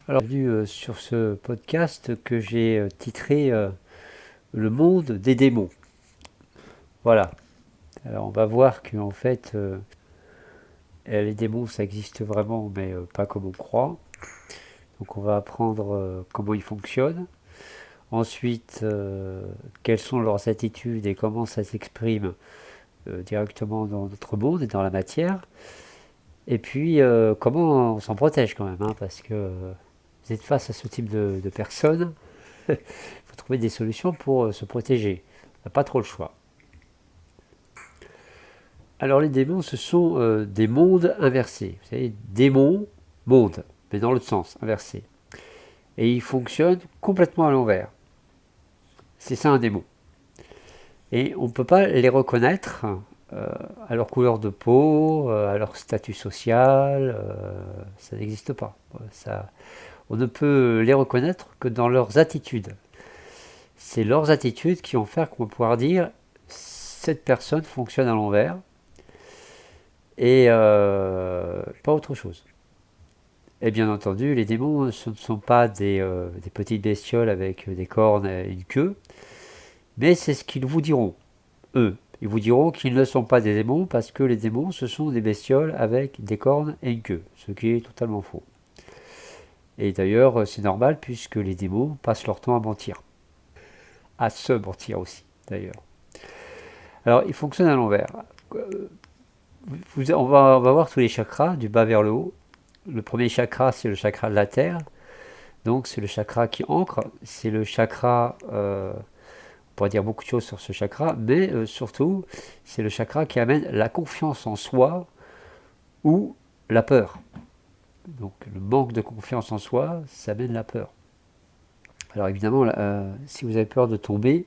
Alors, bienvenue sur ce podcast que j'ai titré Le monde des démons. Voilà. Alors, on va voir qu'en fait, les démons, ça existe vraiment, mais pas comme on croit. Donc, on va apprendre comment ils fonctionnent. Ensuite, quelles sont leurs attitudes et comment ça s'exprime directement dans notre monde et dans la matière. Et puis, comment on s'en protège quand même, hein, parce que vous êtes face à ce type de personnes. Il faut trouver des solutions pour se protéger. On n'a pas trop le choix. Alors les démons, ce sont des mondes inversés. Vous savez, démon, monde, mais dans l'autre sens, inversé. Et ils fonctionnent complètement à l'envers. C'est ça un démon. Et on ne peut pas les reconnaître euh, à leur couleur de peau, à leur statut social. Ça n'existe pas. Ça, on ne peut les reconnaître que dans leurs attitudes. C'est leurs attitudes qui vont faire qu'on va pouvoir dire cette personne fonctionne à l'envers et pas autre chose. Et bien entendu, les démons, ce ne sont pas des petites bestioles avec des cornes et une queue, mais c'est ce qu'ils vous diront, eux. Ils vous diront qu'ils ne sont pas des démons parce que les démons, ce sont des bestioles avec des cornes et une queue, ce qui est totalement faux. Et d'ailleurs, c'est normal puisque les démons passent leur temps à mentir. À se mentir aussi, d'ailleurs. Alors, ils fonctionnent à l'envers. On va voir tous les chakras, du bas vers le haut. Le premier chakra, c'est le chakra de la terre. Donc, c'est le chakra qui ancre. C'est le chakra, on pourrait dire beaucoup de choses sur ce chakra, mais surtout, c'est le chakra qui amène la confiance en soi ou la peur. Donc, le manque de confiance en soi, ça amène la peur. Alors, évidemment, si vous avez peur de tomber,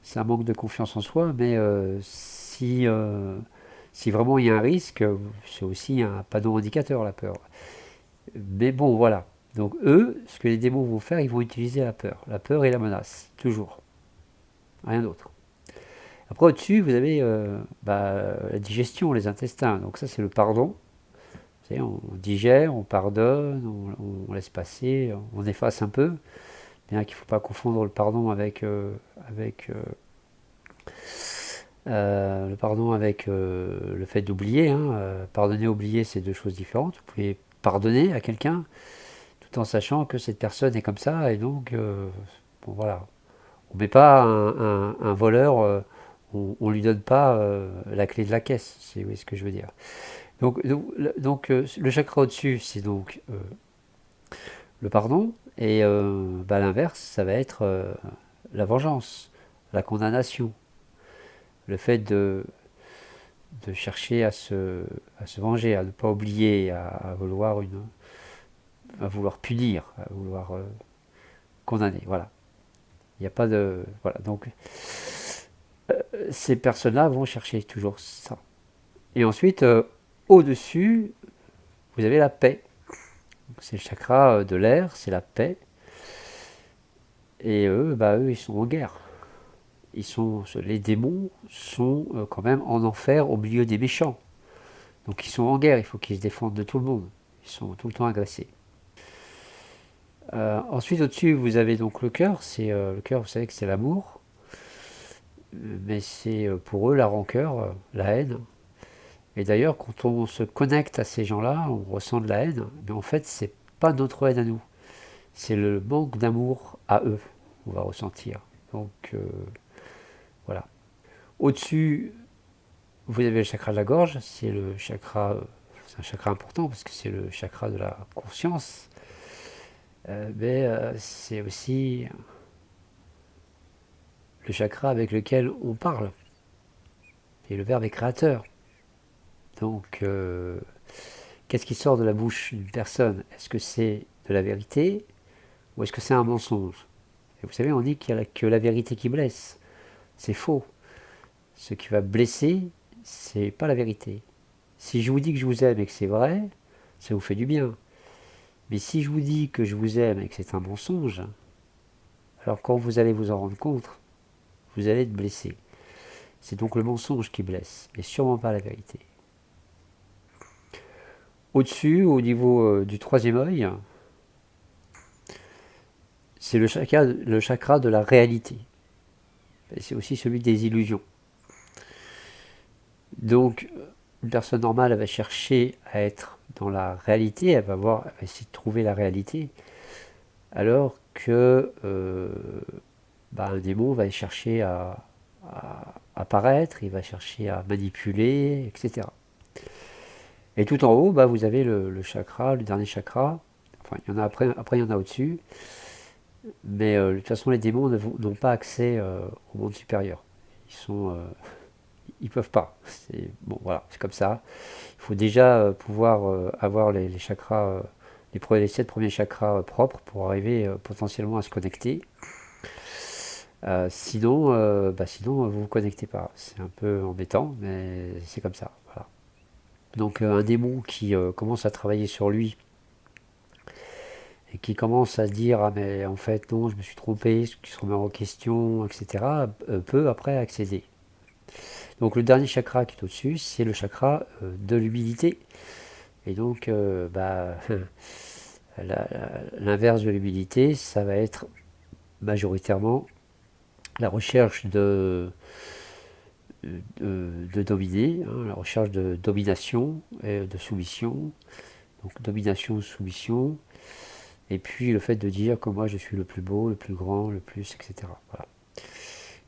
c'est un manque de confiance en soi, mais si vraiment il y a un risque, c'est aussi un panneau indicateur, la peur. Mais bon, voilà. Donc eux, ce que les démons vont faire, ils vont utiliser la peur. La peur et la menace, toujours. Rien d'autre. Après, au-dessus, vous avez la digestion, les intestins. Donc ça, c'est le pardon. Vous savez, on digère, on pardonne, on laisse passer, on efface un peu. Bien qu'il ne faut pas confondre le pardon avec le fait d'oublier. Hein. Pardonner, oublier, c'est deux choses différentes. Vous pouvez pardonner à quelqu'un tout en sachant que cette personne est comme ça, et donc, bon voilà. On ne met pas un voleur, on ne lui donne pas la clé de la caisse, c'est oui, ce que je veux dire. Donc, le chakra au-dessus, c'est donc le pardon, et l'inverse, ça va être la vengeance, la condamnation, le fait de chercher à se venger, à ne pas oublier, à vouloir punir, à vouloir condamner. Voilà. Il n'y a pas de. Voilà. Donc, ces personnes-là vont chercher toujours ça. Et ensuite, au-dessus, vous avez la paix. C'est le chakra de l'air, c'est la paix. Et eux, ils sont en guerre. Les démons sont quand même en enfer au milieu des méchants. Donc ils sont en guerre, il faut qu'ils se défendent de tout le monde. Ils sont tout le temps agressés. Ensuite, au-dessus, vous avez donc le cœur. Le cœur, vous savez que c'est l'amour. Mais c'est pour eux la rancœur, la haine. Et d'ailleurs, quand on se connecte à ces gens-là, on ressent de la haine, mais en fait, c'est pas notre haine à nous. C'est le manque d'amour à eux qu'on va ressentir. Donc, voilà. Au-dessus, vous avez le chakra de la gorge, c'est un chakra important parce que c'est le chakra de la conscience. Mais c'est aussi le chakra avec lequel on parle. Et le verbe est créateur. Donc, qu'est-ce qui sort de la bouche d'une personne? Est-ce que c'est de la vérité ou est-ce que c'est un mensonge? Et vous savez, on dit qu'il n'y a que la vérité qui blesse. C'est faux. Ce qui va blesser, c'est pas la vérité. Si je vous dis que je vous aime et que c'est vrai, ça vous fait du bien. Mais si je vous dis que je vous aime et que c'est un mensonge, alors quand vous allez vous en rendre compte, vous allez être blessé. C'est donc le mensonge qui blesse, mais sûrement pas la vérité. Au-dessus, au niveau du troisième œil, c'est le chakra de la réalité. Et c'est aussi celui des illusions. Donc, une personne normale, elle va chercher à être dans la réalité, elle va essayer de trouver la réalité, alors que un démon va chercher à apparaître, il va chercher à manipuler, etc. Et tout en haut, vous avez le chakra, le dernier chakra. Enfin, il y en a après il y en a au-dessus. Mais de toute façon, les démons n'ont pas accès au monde supérieur. Ils peuvent pas. Bon, voilà, c'est comme ça. Il faut déjà pouvoir avoir les chakras, les 7 premiers chakras propres pour arriver potentiellement à se connecter. Sinon, vous vous connectez pas. C'est un peu embêtant, mais c'est comme ça. Voilà. Donc un démon qui commence à travailler sur lui et qui commence à se dire ah mais en fait non je me suis trompé, qui se remet en question, etc. Peut après accéder. Donc le dernier chakra qui est au-dessus, c'est le chakra de l'humilité. Et donc l'inverse de l'humilité, ça va être majoritairement la recherche de dominer, hein, la recherche de domination et de soumission. Donc domination, soumission, et puis le fait de dire que moi je suis le plus beau, le plus grand, le plus, etc. Voilà.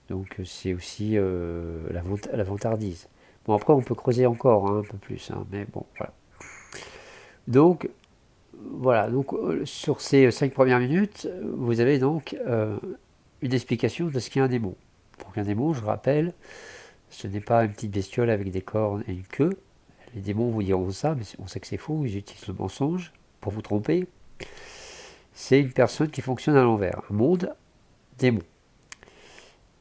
Donc c'est aussi la vantardise. Bon après on peut creuser encore un peu plus, hein, mais bon voilà. Donc voilà, donc sur ces 5 premières minutes, vous avez donc une explication de ce qu'est un démon. Donc un démon, je rappelle, ce n'est pas une petite bestiole avec des cornes et une queue. Les démons vous diront ça, mais on sait que c'est faux, ils utilisent le mensonge pour vous tromper. C'est une personne qui fonctionne à l'envers, un monde démon.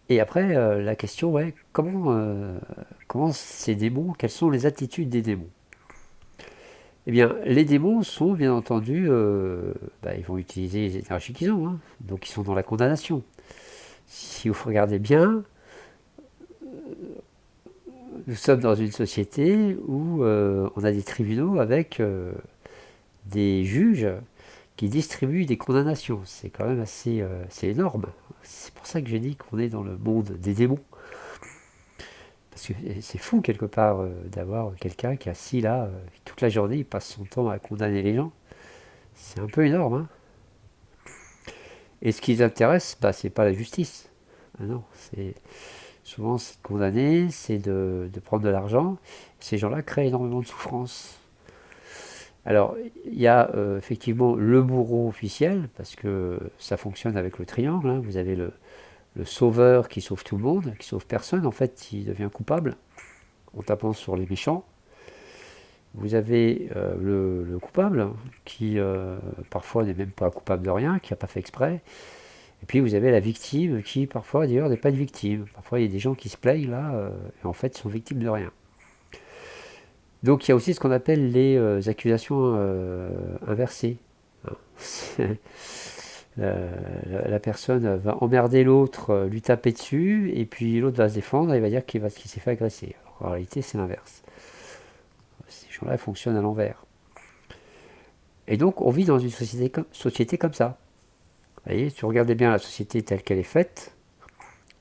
Et après, la question est, comment ces démons, quelles sont les attitudes des démons? Eh bien, les démons sont, bien entendu, ils vont utiliser les énergies qu'ils ont, hein, donc ils sont dans la condamnation. Si vous regardez bien, nous sommes dans une société où on a des tribunaux avec des juges qui distribuent des condamnations. C'est quand même assez c'est énorme. C'est pour ça que j'ai dit qu'on est dans le monde des démons. Parce que c'est fou quelque part d'avoir quelqu'un qui est assis là toute la journée, il passe son temps à condamner les gens. C'est un peu énorme. Hein. Et ce qui les intéresse, c'est pas la justice. Ah non, souvent c'est de condamner, c'est de prendre de l'argent. Ces gens-là créent énormément de souffrance. Alors, il y a effectivement le bourreau officiel, parce que ça fonctionne avec le triangle. Hein. Vous avez le sauveur qui sauve tout le monde, qui sauve personne, en fait, il devient coupable en tapant sur les méchants. Vous avez le coupable, qui parfois n'est même pas coupable de rien, qui n'a pas fait exprès. Et puis vous avez la victime, qui parfois d'ailleurs n'est pas une victime. Parfois il y a des gens qui se plaignent là, et en fait ils sont victimes de rien. Donc il y a aussi ce qu'on appelle les accusations inversées. La personne va emmerder l'autre, lui taper dessus, et puis l'autre va se défendre et il va dire qu'il s'est fait agresser. Alors, en réalité, c'est l'inverse. Ces gens-là fonctionnent à l'envers. Et donc, on vit dans une société comme ça. Vous voyez, si tu regardez bien la société telle qu'elle est faite,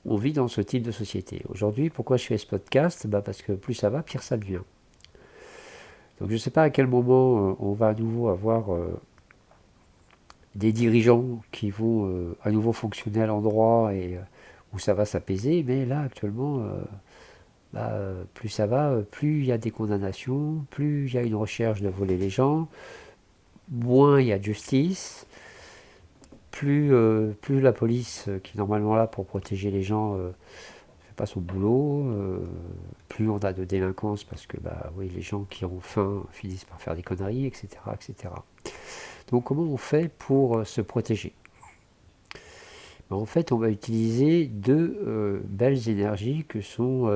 on vit dans ce type de société. Aujourd'hui, pourquoi je fais ce podcast? Parce que plus ça va, pire ça devient. Donc je ne sais pas à quel moment on va à nouveau avoir des dirigeants qui vont à nouveau fonctionner à l'endroit et où ça va s'apaiser, mais là actuellement, plus ça va, plus il y a des condamnations, plus il y a une recherche de voler les gens, moins il y a de justice, plus la police, qui est normalement là pour protéger les gens, ne fait pas son boulot, plus on a de délinquance parce que oui, les gens qui ont faim finissent par faire des conneries, etc., etc. Donc comment on fait pour se protéger? En fait, on va utiliser deux belles énergies que sont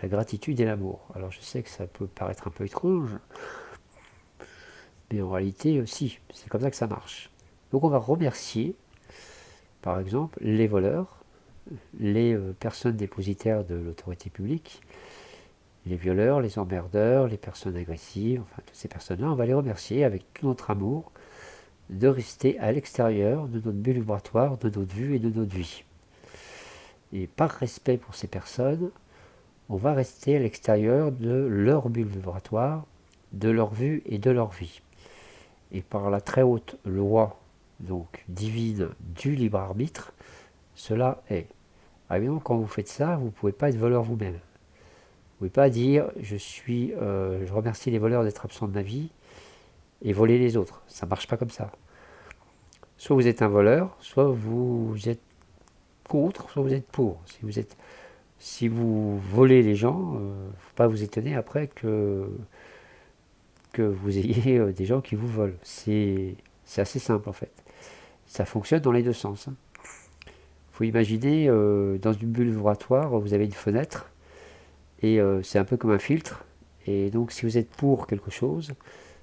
la gratitude et l'amour. Alors je sais que ça peut paraître un peu étrange, mais en réalité aussi, c'est comme ça que ça marche. Donc on va remercier, par exemple, les voleurs, les personnes dépositaires de l'autorité publique, les violeurs, les emmerdeurs, les personnes agressives, enfin toutes ces personnes-là, on va les remercier avec tout notre amour de rester à l'extérieur de notre bulle vibratoire, de notre vue et de notre vie. Et par respect pour ces personnes, on va rester à l'extérieur de leur bulle vibratoire, de leur vue et de leur vie. Et par la très haute loi donc divine du libre arbitre, cela est. Alors évidemment, quand vous faites ça, vous ne pouvez pas être voleur vous-même. Vous ne pouvez pas dire je remercie les voleurs d'être absents de ma vie et voler les autres. Ça ne marche pas comme ça. Soit vous êtes un voleur, soit vous êtes contre, soit vous êtes pour. Si vous volez les gens, il ne faut pas vous étonner après que vous ayez des gens qui vous volent. C'est assez simple en fait. Ça fonctionne dans les deux sens. Il faut imaginer, dans une bulle vibratoire, vous avez une fenêtre, et c'est un peu comme un filtre. Et donc si vous êtes pour quelque chose,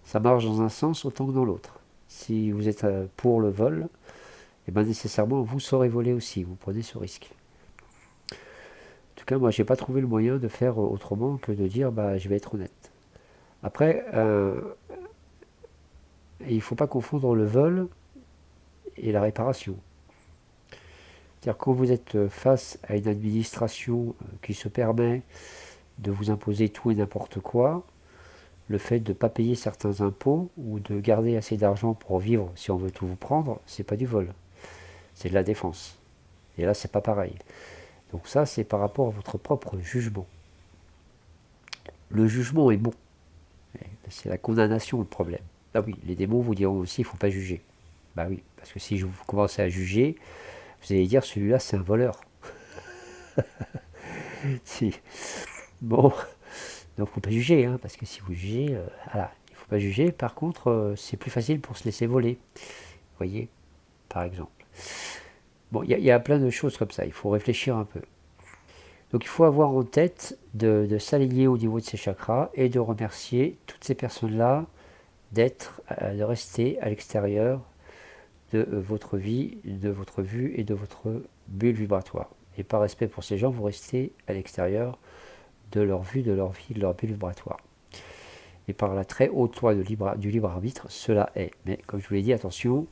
ça marche dans un sens autant que dans l'autre. Si vous êtes pour le vol, et bien nécessairement vous saurez voler aussi, vous prenez ce risque. En tout cas, moi j'ai pas trouvé le moyen de faire autrement que de dire je vais être honnête. Après, il ne faut pas confondre le vol et la réparation. C'est-à-dire quand vous êtes face à une administration qui se permet de vous imposer tout et n'importe quoi, le fait de ne pas payer certains impôts ou de garder assez d'argent pour vivre si on veut tout vous prendre, c'est pas du vol, c'est de la défense. Et là, c'est pas pareil. Donc ça, c'est par rapport à votre propre jugement. Le jugement est bon. C'est la condamnation le problème. Ah oui, les démons vous diront aussi, il ne faut pas juger. Bah oui, parce que si vous commencez à juger, vous allez dire celui-là c'est un voleur. Si. Bon, donc il ne faut pas juger, hein, parce que si vous jugez, voilà, il ne faut pas juger. Par contre, c'est plus facile pour se laisser voler. Vous voyez, par exemple. Bon, il y a plein de choses comme ça, il faut réfléchir un peu. Donc il faut avoir en tête de s'aligner au niveau de ses chakras et de remercier toutes ces personnes-là de rester à l'extérieur de votre vie, de votre vue et de votre bulle vibratoire. Et par respect pour ces gens, vous restez à l'extérieur de leur vue, de leur vie, de leur bulle vibratoire. Et par la très haute loi du libre arbitre, cela est. Mais comme je vous l'ai dit, attention,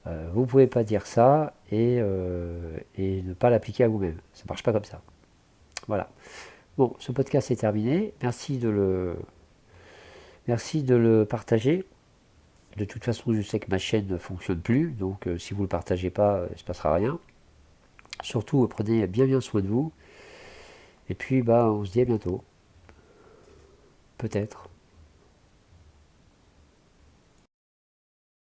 vous ne pouvez pas dire ça et ne pas l'appliquer à vous-même. Ça ne marche pas comme ça. Voilà. Bon, ce podcast est terminé. Merci de le partager. De toute façon, je sais que ma chaîne ne fonctionne plus, donc si vous ne le partagez pas, il ne se passera rien. Surtout, prenez bien soin de vous. Et puis, on se dit à bientôt. Peut-être.